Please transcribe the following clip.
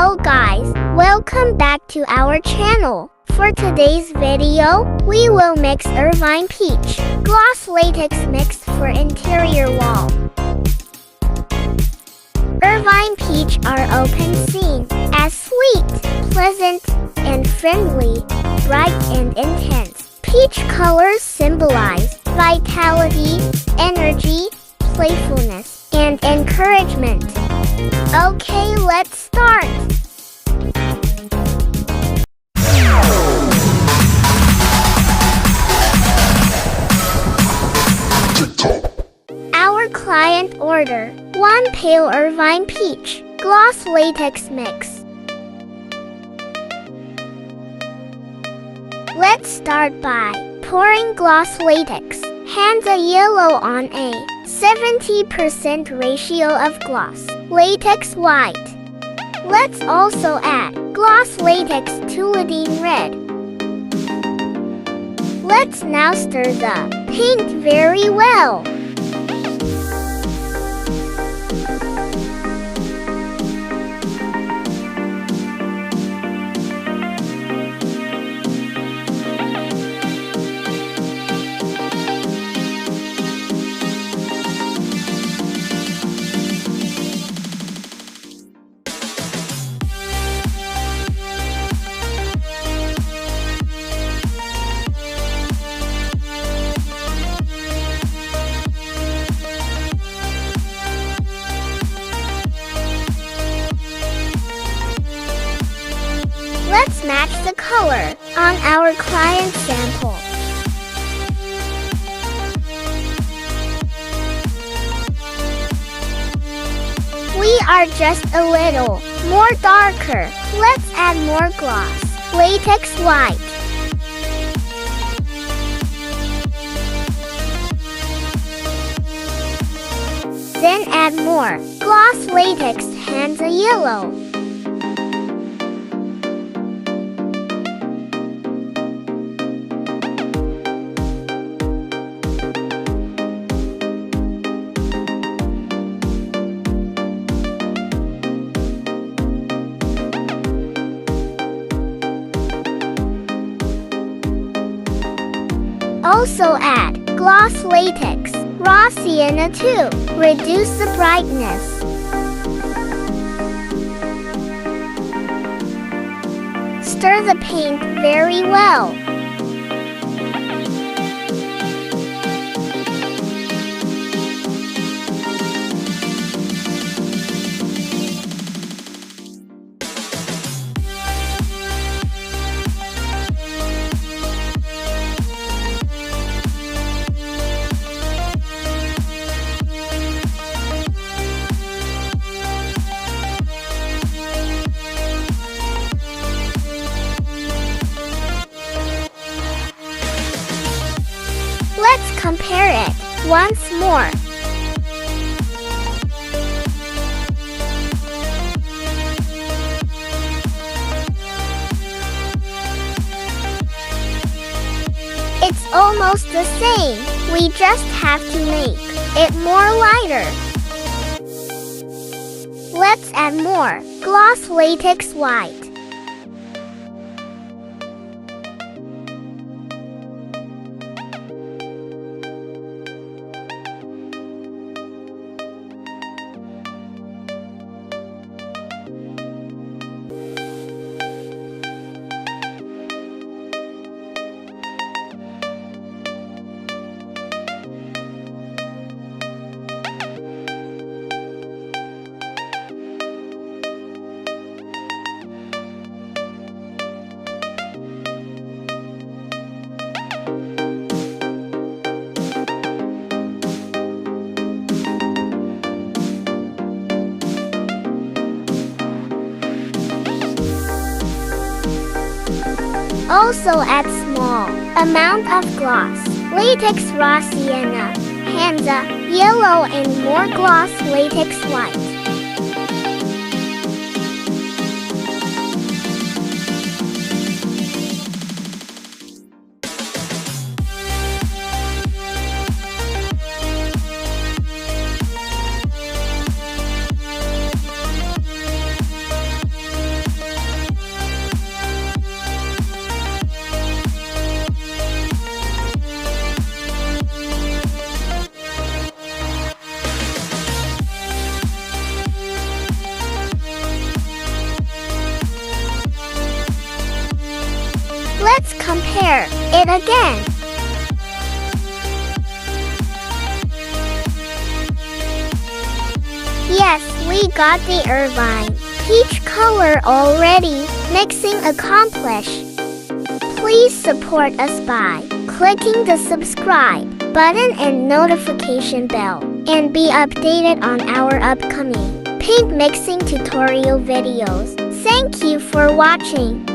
Hello guys, welcome back to our channel. For today's video, we will mix Irvine Peach Gloss Latex mix for interior wall. Irvine Peach are often seen as sweet, pleasant, and friendly, bright and intense. Peach colors symbolize vitality, energy, playfulness, and encouragement. Okay, let's start. Our client order 1 pale Irvine Peach Gloss Latex mix. Let's start by pouring gloss latex, hands a yellow on a 70% ratio of gloss latex white. Let's also add gloss latex tulidine red. Let's now stir the paint very well. Let's match the color on our client sample. We are just a little more darker. Let's add more gloss latex white. Then add more gloss latex hands a yellow. Also add gloss latex, raw sienna to reduce the brightness. Stir the paint very well. Let's compare it once more. It's almost the same. We just have to make it more lighter. Let's add more gloss latex white. Also add small amount of gloss latex raw sienna, hansa, yellow and more gloss latex white. layer it again. Yes, we got the Irvine peach color already. Mixing accomplished. Please support us by clicking the subscribe button and notification bell, and be updated on our upcoming paint mixing tutorial videos. Thank you for watching.